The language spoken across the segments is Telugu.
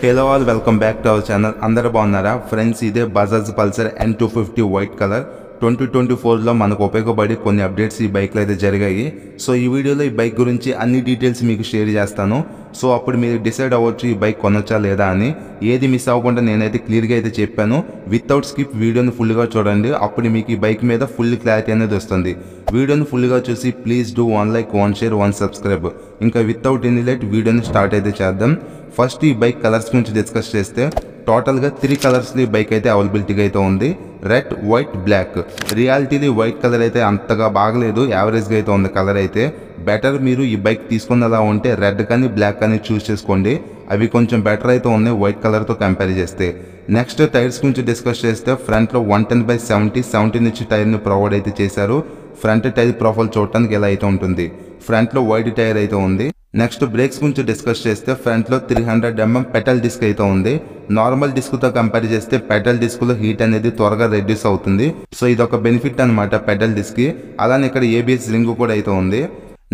Hello all welcome back to our channel. అందరూ బాగున్నారా ఫ్రెండ్స్? ఇదే Bajaj Pulsar N250 white colour 2024లో మనకు ఉపయోగపడి కొన్ని అప్డేట్స్ ఈ బైక్లో అయితే జరిగాయి. సో ఈ వీడియోలో ఈ బైక్ గురించి అన్ని డీటెయిల్స్ మీకు షేర్ చేస్తాను. సో అప్పుడు మీరు డిసైడ్ అవ్వచ్చు ఈ బైక్ కొనొచ్చా లేదా అని. ఏది మిస్ అవ్వకుండా నేనైతే క్లియర్గా అయితే చెప్పాను. వితౌట్ స్కిప్ వీడియోని ఫుల్గా చూడండి, అప్పుడు మీకు ఈ బైక్ మీద ఫుల్ క్లారిటీ అనేది వస్తుంది. వీడియోని ఫుల్గా చూసి please do 1 like 1 share 1 subscribe. ఇంకా వితౌట్ ఎనీ లేట్ వీడియోని స్టార్ట్ అయితే చేద్దాం. ఫస్ట్ ఈ బైక్ కలర్స్ గురించి డిస్కస్ చేస్తే టోటల్గా 3 కలర్స్లో ఈ బైక్ అయితే అవైలబిలిటీగా అయితే ఉంది. Red, white, black. రియాలిటీది వైట్ కలర్ అయితే అంతగా బాగలేదు, యావరేజ్గా అయితే ఉంది కలర్ అయితే. బెటర్ మీరు ఈ బైక్ తీసుకున్నలా ఉంటే రెడ్ కానీ బ్లాక్ కానీ చూస్ చేసుకోండి. అవి కొంచెం బెటర్ అయితే ఉన్నాయి వైట్ కలర్తో కంపేర్ చేస్తే. నెక్స్ట్ టైర్స్ గురించి డిస్కస్ చేస్తే ఫ్రంట్లో 110/70 17 ఇంచ్ టైర్ని ప్రొవైడ్ అయితే చేశారు. ఫ్రంట్ టైర్ ప్రొఫైల్ చూడటానికి ఎలా అయితే ఉంటుంది. ఫ్రంట్లో వైట్ టైర్ అయితే ఉంది. నెక్స్ట్ బ్రేక్స్ గురించి డిస్కస్ చేస్తే ఫ్రంట్లో 300mm పెటల్ డిస్క్ అయితే ఉంది. నార్మల్ డిస్క్తో కంపేర్ చేస్తే పెటల్ డిస్క్లో హీట్ అనేది త్వరగా రెడ్యూస్ అవుతుంది. సో ఇది ఒక బెనిఫిట్ అనమాట పెటల్ డిస్క్కి. అలానే ఇక్కడ ABS రింగ్ కూడా అయితే ఉంది.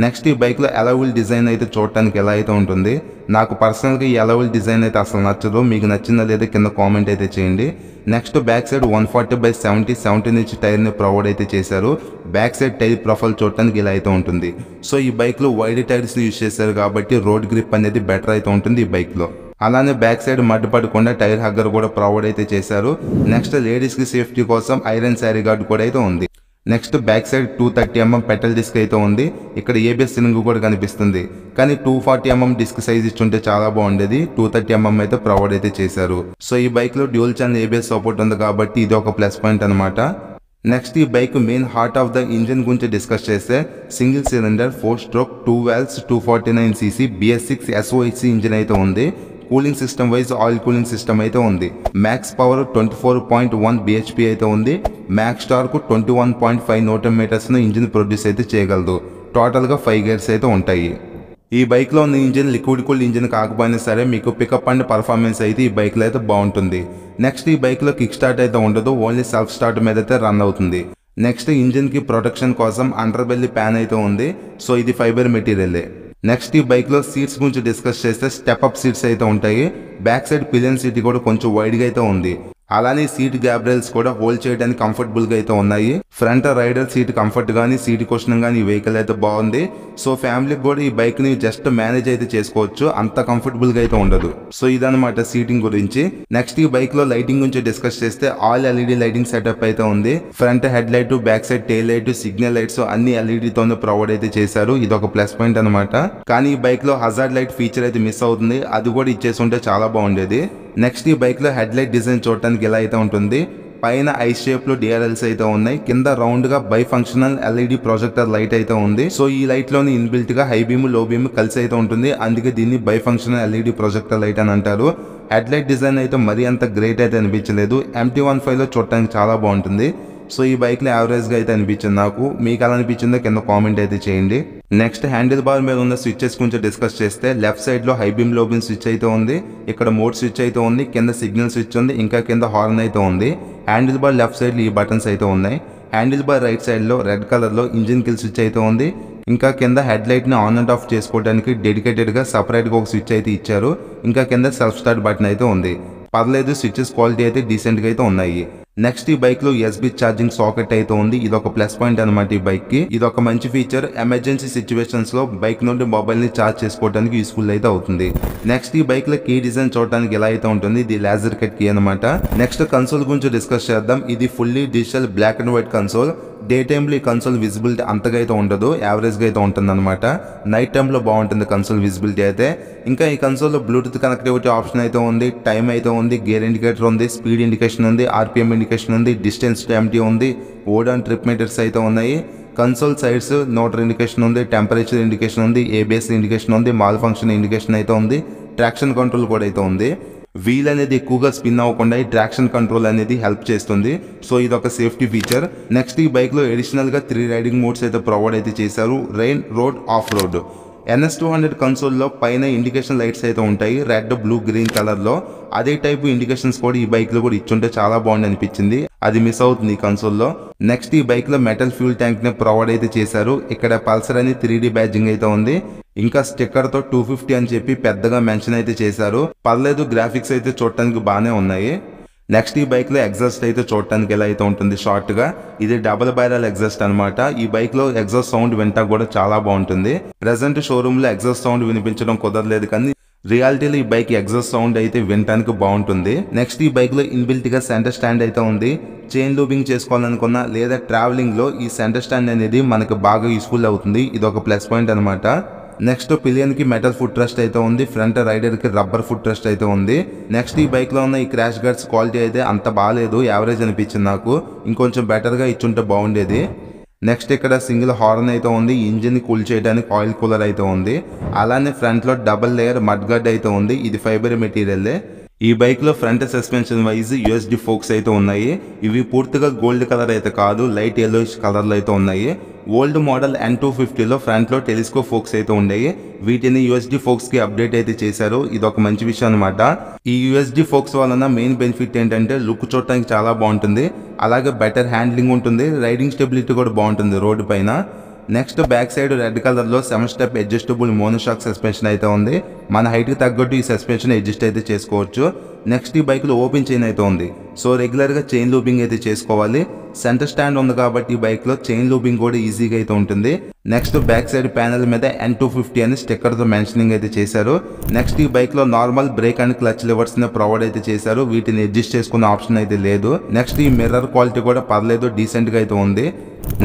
నెక్స్ట్ ఈ బైక్లో అలవిల్ డిజైన్ అయితే చూడటానికి ఎలా అయితే ఉంటుంది. నాకు పర్సనల్గా ఈ అలవిల్ డిజైన్ అయితే అసలు నచ్చదు. మీకు నచ్చిందా లేదా కింద కామెంట్ అయితే చేయండి. నెక్స్ట్ బ్యాక్ సైడ్ 140/70 17 ఇంచ్ టైర్ని ప్రొవైడ్ అయితే చేశారు. బ్యాక్ సైడ్ టైర్ ప్రొఫైల్ చూడటానికి ఇలా అయితే ఉంటుంది. సో ఈ బైక్లో వైడ్ టైర్స్ యూజ్ చేశారు కాబట్టి రోడ్ గ్రిప్ అనేది బెటర్ అయితే ఉంటుంది ఈ బైక్లో. అలానే బ్యాక్ సైడ్ మడ్డు పడకుండా టైర్ హగ్గర్ కూడా ప్రొవైడ్ అయితే చేశారు. నెక్స్ట్ లేడీస్కి సేఫ్టీ కోసం ఐరన్ శారీ గార్డ్ కూడా అయితే ఉంది. Next back side 230mm petal disc అయితే ఉంది. ఇక్కడ ABS రింగ్ కూడా కనిపిస్తుంది. కానీ 240mm డిస్క్ సైజ్ ఇచ్చుంటే చాలా బాగుండేది. 230mm అయితే ప్రొవైడ్ అయితే చేశారు. సో ఈ బైక్లో డ్యూయల్ ఛానల్ ABS సపోర్ట్ ఉంది కాబట్టి ఇది ఒక ప్లస్ పాయింట్ అనమాట. నెక్స్ట్ ఈ bike main heart of the engine గురించి డిస్కస్ చేస్తే single cylinder 4 stroke 2 valves 249cc BS6 SOHC engine అయితే ఉంది. Cooling system wise oil cooling system అయితే ఉంది. మ్యాక్స్ పవర్ 24.1 bhp అయితే ఉంది. Max torque 21.5 Nm engine produce అయితే చేయగలదు. టోటల్గా 5 గేర్స్ అయితే ఉంటాయి. ఈ బైక్లో ఉన్న ఇంజిన్ లిక్విడ్ కూల్డ్ ఇంజిన్ కాకపోయినా సరే మీకు పికప్ అండ్ పర్ఫార్మెన్స్ అయితే ఈ బైక్లో అయితే బాగుంటుంది. నెక్స్ట్ ఈ బైక్లో కిక్ స్టార్ట్ అయితే ఉండదు, ఓన్లీ సెల్ఫ్ స్టార్ట్ మీద అయితే రన్ అవుతుంది. నెక్స్ట్ ఇంజిన్కి ప్రొటెక్షన్ కోసం అండర్ బెల్లీ ప్యాన్ అయితే ఉంది. సో ఇది ఫైబర్ మెటీరియలే. నెక్స్ట్ ఈ బైక్లో సీట్స్ గురించి డిస్కస్ చేస్తే స్టెప్ అప్ సీట్స్ అయితే ఉంటాయి. బ్యాక్ సైడ్ పిలియన్ సీట్ కూడా కొంచెం వైడ్గా అయితే ఉంది. అలానే సీట్ గ్యాబ్ రైల్స్ కూడా హోల్డ్ చేయడానికి కంఫర్టబుల్గా అయితే ఉన్నాయి. ఫ్రంట్ రైడర్ సీట్ కంఫర్ట్ కానీ సీట్ కుషన్ కానీ ఈ వెహికల్ అయితే బాగుంది. సో ఫ్యామిలీకి కూడా ఈ బైక్ని జస్ట్ మేనేజ్ అయితే చేసుకోవచ్చు, అంత కంఫర్టబుల్గా అయితే ఉండదు. సో ఇదనమాట సీటింగ్ గురించి. నెక్స్ట్ ఈ బైక్లో లైటింగ్ గురించి డిస్కస్ చేస్తే ఆల్ LED లైటింగ్ సెటప్ అయితే ఉంది. Front head light, back side tail light, signal lights అన్ని LED తోనే ప్రొవైడ్ అయితే చేశారు. ఇది ఒక ప్లస్ పాయింట్ అనమాట. కానీ ఈ బైక్లో హజార్డ్ లైట్ ఫీచర్ అయితే మిస్ అవుతుంది, అది కూడా ఇచ్చేసి ఉంటే చాలా బాగుండేది. నెక్స్ట్ ఈ బైక్లో హెడ్ లైట్ డిజైన్ చూడటానికి ఎలా అయితే ఉంటుంది. పైన ఐ షేప్లో DRLs అయితే ఉన్నాయి. కింద రౌండ్గా by functional LED projector light అయితే ఉంది. సో ఈ లైట్లోని ఇన్బిల్ట్గా హై బీమ్ లో బీమ్ కలిసి అయితే ఉంటుంది. అందుకే దీన్ని by functional LED projector light అని అంటారు. హెడ్ లైట్ డిజైన్ అయితే మరీ అంత గ్రేట్ అయితే అనిపించలేదు. MT-15లో చూడటానికి చాలా బాగుంటుంది. సో ఈ బైక్లో యావరేజ్గా అయితే అనిపించింది నాకు. మీకు ఎలా అనిపించిందో కింద కామెంట్ అయితే చేయండి. నెక్స్ట్ హ్యాండిల్ బార్ మీద ఉన్న స్విచ్చెస్ గురించి డిస్కస్ చేస్తే లెఫ్ట్ సైడ్లో హై బీమ్ లో బీమ్ స్విచ్ అయితే ఉంది. ఇక్కడ మోడ్ స్విచ్ అయితే ఉంది. కింద సిగ్నల్ స్విచ్ ఉంది. ఇంకా కింద హార్న్ అయితే ఉంది. హ్యాండిల్ బార్ లెఫ్ట్ సైడ్లో ఈ బటన్స్ అయితే ఉన్నాయి. హ్యాండిల్ బార్ రైట్ సైడ్లో రెడ్ కలర్లో ఇంజిన్ కిల్ స్విచ్ అయితే ఉంది. ఇంకా కింద హెడ్ లైట్ని ఆన్ అండ్ ఆఫ్ చేసుకోవడానికి డెడికేటెడ్గా సపరేట్గా ఒక స్విచ్ అయితే ఇచ్చారు. ఇంకా కింద సెల్ఫ్ స్టార్ట్ బటన్ అయితే ఉంది. పర్లేదు, స్విచెస్ క్వాలిటీ అయితే డీసెంట్గా అయితే ఉన్నాయి. నెక్స్ట్ ఈ బైక్లో USB ఛార్జింగ్ సాకెట్ అయితే ఉంది. ఇది ఒక ప్లస్ పాయింట్ అనమాట ఈ బైక్కి. ఇది ఒక మంచి ఫీచర్. ఎమర్జెన్సీ సిచ్యువేషన్స్లో బైక్ నుండి మొబైల్ని ఛార్జ్ చేసుకోవడానికి యూస్ఫుల్ అయితే అవుతుంది. నెక్స్ట్ ఈ బైక్లో కీ డిజైన్ చూడడానికి ఎలా అయితే ఉంటుంది. ఇది లేజర్ కట్ కీ అనమాట. నెక్స్ట్ కన్సోల్ గురించి డిస్కస్ చేద్దాం. ఇది fully digital black and white console. Day టైంలో ఈ కన్సోల్ విజిబిలిటీ అంతగా అయితే ఉండదు, యావరేజ్గా అయితే ఉంటుంది అనమాట. నైట్ టైంలో బాగుంటుంది కన్సోల్ విజిబిలిటీ అయితే. ఇంకా ఈ కన్సోల్లో బ్లూటూత్ కనెక్టివిటీ ఆప్షన్ అయితే ఉంది. టైం అయితే ఉంది. గేర్ ఇండికేటర్ ఉంది. స్పీడ్ ఇండికేషన్ ఉంది. RPM ఇండికేషన్ ఉంది. డిస్టెన్స్ టు ఎంటీ ఉంది. ఓడాన్ ట్రిప్ మీటర్స్ అయితే ఉన్నాయి. కన్సోల్ సైడ్స్ నోటర్ ఇండికేషన్ ఉంది. టెంపరేచర్ ఇండికేషన్ ఉంది. ABS ఇండికేషన్ ఉంది. మాల్ ఫంక్షన్ ఇండికేషన్ అయితే ఉంది. ట్రాక్షన్ కంట్రోల్ కూడా అయితే ఉంది. వీల్ అనేది ఎక్కువగా స్పిన్ అవ్వకుండా ఈ ట్రాక్షన్ కంట్రోల్ అనేది హెల్ప్ చేస్తుంది. సో ఇది ఒక సేఫ్టీ ఫీచర్. నెక్స్ట్ ఈ బైక్లో అడిషనల్గా 3 రైడింగ్ మోడ్స్ అయితే ప్రొవైడ్ అయితే చేశారు. Rain, road, of road. NS200 కన్సోల్లో పైన ఇండికేషన్ లైట్స్ అయితే ఉంటాయి, రెడ్, బ్లూ, గ్రీన్ కలర్లో. అదే టైపు ఇండికేషన్స్ కూడా ఈ బైక్లో కూడా ఇచ్చుంటే చాలా బాగుంది అనిపించింది. అది మిస్ అవుతుంది ఈ కన్సోల్లో. నెక్స్ట్ ఈ బైక్లో మెటల్ ఫ్యూల్ ట్యాంక్ని ప్రొవైడ్ అయితే చేశారు. ఇక్కడ పల్సర్ అని 3D బ్యాడ్జింగ్ అయితే ఉంది. ఇంకా స్టిక్కర్ తో 250 అని చెప్పి పెద్దగా మెన్షన్ అయితే చేశారు. పర్లేదు, గ్రాఫిక్స్ అయితే చూడటానికి బాగానే ఉన్నాయి. నెక్స్ట్ ఈ బైక్ లో ఎగ్జాస్ట్ అయితే చూడటానికి ఎలా అయితే ఉంటుంది షార్ట్ గా, ఇది డబుల్ బ్యారల్ ఎగ్జాస్ట్ అనమాట. ఈ బైక్ లో ఎగ్జాస్ట్ సౌండ్ వింటా కూడా చాలా బాగుంటుంది. ప్రెసెంట్ షోరూమ్ లో ఎగ్జాస్ట్ సౌండ్ వినిపించడం కుదరలేదు, కానీ రియాలిటీలో ఈ బైక్ ఎగ్జాస్ట్ సౌండ్ అయితే వినటానికి బాగుంటుంది. నెక్స్ట్ ఈ బైక్ లో ఇన్బిల్ట్ గా సెంటర్ స్టాండ్ అయితే ఉంది. చైన్ లూబింగ్ చేసుకోవాలనుకున్నా లేదా ట్రావెలింగ్ లో ఈ సెంటర్ స్టాండ్ అనేది మనకు బాగా యూస్ఫుల్ అవుతుంది. ఇది ఒక ప్లస్ పాయింట్ అనమాట. నెక్స్ట్ పిలియన్ కి మెటల్ ఫుట్ రెస్ట్ అయితే ఉంది. ఫ్రంట్ రైడర్ కి రబ్బర్ ఫుట్ రెస్ట్ అయితే ఉంది. నెక్స్ట్ ఈ బైక్ లో ఉన్న ఈ క్రాష్ గార్డ్స్ క్వాలిటీ అయితే అంత బాగాలేదు, యావరేజ్ అనిపించింది నాకు. ఇంకొంచెం బెటర్ గా ఇచ్చుంటే బాగుండేది. నెక్స్ట్ ఇక్కడ సింగిల్ హార్న్ అయితే ఉంది. ఇంజిన్ కూల్ చేయడానికి ఆయిల్ కూలర్ అయితే ఉంది. అలానే ఫ్రంట్ లో డబుల్ లేయర్ మడ్ గార్డ్ అయితే ఉంది. ఇది ఫైబర్ మెటీరియల్. ఈ బైక్ లో front suspension wise USD folks అయితే ఉన్నాయి. ఇవి పూర్తిగా గోల్డ్ కలర్ అయితే కాదు, లైట్ yellowish కలర్ లో అయితే ఉన్నాయి. ఓల్డ్ మోడల్ N250 లో ఫ్రంట్ లో టెలిస్కోప్ ఫోక్స్ అయితే ఉన్నాయి. వీటిని యూఎస్డి ఫోక్స్ కి అప్డేట్ అయితే చేశారు. ఇది ఒక మంచి విషయం అనమాట. ఈ యూఎస్డి ఫోక్స్ వలన మెయిన్ బెనిఫిట్ ఏంటంటే లుక్ చూడటానికి చాలా బాగుంటుంది. అలాగే బెటర్ హ్యాండ్లింగ్ ఉంటుంది. రైడింగ్ స్టెబిలిటీ కూడా బాగుంటుంది రోడ్డు పైన. Next back side red colour లో 7 స్టెప్ అడ్జస్టబుల్ మోనోషాక్ సస్పెన్షన్ అయితే ఉంది. మన హైట్ కి తగ్గట్టు ఈ సస్పెన్షన్ అడ్జస్ట్ అయితే చేసుకోవచ్చు. నెక్స్ట్ ఈ బైక్ లో ఓపెన్ చైన్ అయితే ఉంది. సో రెగ్యులర్ గా చైన్ లూబింగ్ అయితే చేసుకోవాలి. సెంటర్ స్టాండ్ ఉంది కాబట్టి ఈ బైక్ లో చైన్ లూబింగ్ కూడా ఈజీగా అయితే ఉంటుంది. నెక్స్ట్ బ్యాక్ సైడ్ ప్యానెల్ మీద N250 అని స్టిక్కర్ తో మెన్షనింగ్ అయితే చేశారు. నెక్స్ట్ ఈ బైక్ లో normal break and clutch levers ని ప్రొవైడ్ అయితే చేశారు. వీటిని అడ్జస్ట్ చేసుకునే ఆప్షన్ అయితే లేదు. నెక్స్ట్ ఈ మిర్రర్ క్వాలిటీ కూడా పర్లేదు, డీసెంట్ గా అయితే ఉంది.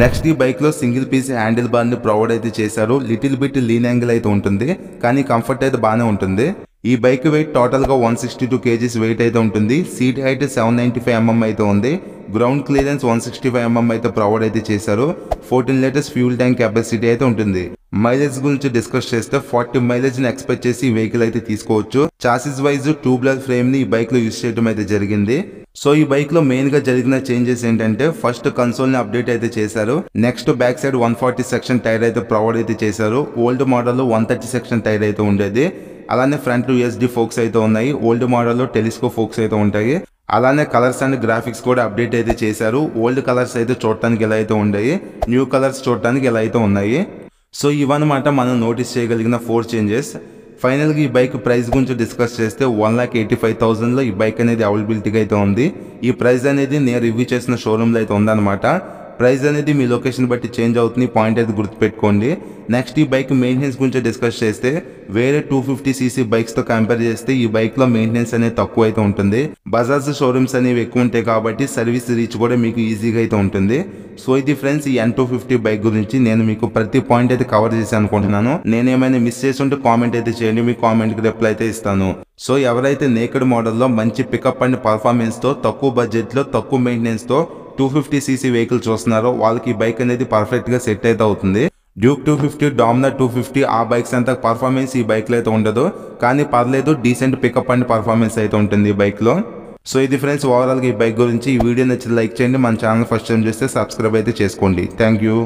నెక్స్ట్ ఈ బైక్ లో సింగిల్ పీస్ హ్యాండిల్ బార్ ని ప్రొవైడ్ అయితే చేశారు. లిటిల్ బిట్ లీన్ యాంగిల్ అయితే ఉంటుంది, కానీ కంఫర్ట్ అయితే బాగానే ఉంటుంది. ఈ బైక్ వెయిట్ టోటల్ గా 162 kgs వెయిట్ అయితే ఉంటుంది. సీట్ హైట్ 795 mm అయితే ఉంది. గ్రౌండ్ క్లియరెన్స్ 165 mm అయితే ప్రొవైడ్ అయితే చేశారు. 14 లీటర్స్ ఫ్యూల్ ట్యాంక్ కెపాసిటీ అయితే ఉంటుంది. మైలేజ్ గురించి డిస్కస్ చేస్తే 40 మైలేజ్ ని ఎక్స్పెక్ట్ చేసి ఈ వెహికల్ అయితే తీసుకోవచ్చు. చాసిస్ వైజ్ ట్యూబ్లర్ ఫ్రేమ్ ని ఈ బైక్ లో యూజ్ చేయడం అయితే జరిగింది. సో ఈ బైక్ లో మెయిన్ గా జరిగిన చేంజెస్ ఏంటంటే, ఫస్ట్ కన్సోల్ ని అప్డేట్ అయితే చేశారు. Next back side 140 section tyre అయితే ప్రొవైడ్ అయితే చేశారు. ఓల్డ్ మోడల్ లో 130 సెక్షన్ టైర్ అయితే ఉండేది. అలానే ఫ్రంట్ యూఎస్డి ఫోక్స్ అయితే ఉన్నాయి. ఓల్డ్ మోడల్ లో టెలిస్కోప్ ఫోక్స్ అయితే ఉంటాయి. అలానే కలర్స్ అండ్ గ్రాఫిక్స్ కూడా అప్డేట్ అయితే చేశారు. ఓల్డ్ కలర్స్ అయితే చూడటానికి ఎలా అయితే ఉన్నాయి, న్యూ కలర్స్ చూడటానికి ఎలా అయితే ఉన్నాయి. సో ఇవన్నమాట మనం నోటీస్ చేయగలిగిన 4 చేంజెస్. ఫైనల్గా ఈ బైక్ ప్రైస్ గురించి డిస్కస్ చేస్తే 1,85,000 లో ఈ బైక్ అనేది అవైలబిలిటీగా అయితే ఉంది. ఈ ప్రైస్ అనేది నేను రివ్యూ చేసిన షోరూమ్లో అయితే ఉందన్నమాట. ప్రైస్ అనేది మీ లొకేషన్ బట్టి చేంజ్ అవుతుంది, పాయింట్ అయితే గుర్తుపెట్టుకోండి. నెక్స్ట్ ఈ బైక్ మెయింటెనెన్స్ గురించి డిస్కస్ చేస్తే వేరే 250cc బైక్స్ తో కంపేర్ చేస్తే ఈ బైక్ లో మెయింటెనెన్స్ అనేది తక్కువ అయితే ఉంటుంది. బజాజ్ షోరూమ్స్ అనేవి ఎక్కువ ఉంటాయి కాబట్టి సర్వీస్ రీచ్ కూడా మీకు ఈజీగా అయితే ఉంటుంది. సో ఇది ఫ్రెండ్స్ ఈ N250 బైక్ గురించి నేను మీకు ప్రతి పాయింట్ అయితే కవర్ చేశాను అనుకుంటున్నాను. నేనేమైనా మిస్ చేసి ఉంటే కామెంట్ అయితే చేయండి, మీ కామెంట్ కి రిప్లై అయితే ఇస్తాను. సో ఎవరైతే నేకెడ్ మోడల్లో మంచి పికప్ అండ్ పర్ఫార్మెన్స్ తో తక్కువ బడ్జెట్ లో తక్కువ మెయింటెనెన్స్ తో 250cc వెహికల్ చూస్తున్నారో వాళ్ళకి ఈ బైక్ అనేది పర్ఫెక్ట్ గా సెట్ అయితే అవుతుంది. డ్యూక్ 250, డామినర్ 250 ఆ బైక్స్ అంత పర్ఫార్మెన్స్ ఈ బైక్ లో అయితే ఉండదు, కానీ పర్లేదు, డీసెంట్ పికప్ అండ్ పర్ఫార్మెన్స్ అయితే ఉంటుంది ఈ బైక్ లో. సో ఇది ఫ్రెండ్స్ ఓవరాల్ గా ఈ బైక్ గురించి. ఈ వీడియో నచ్చితే లైక్ చేయండి, మన ఛానల్ ఫస్ట్ టైం చూస్తే సబ్స్క్రైబ్ అయితే చేసుకోండి. Thank you.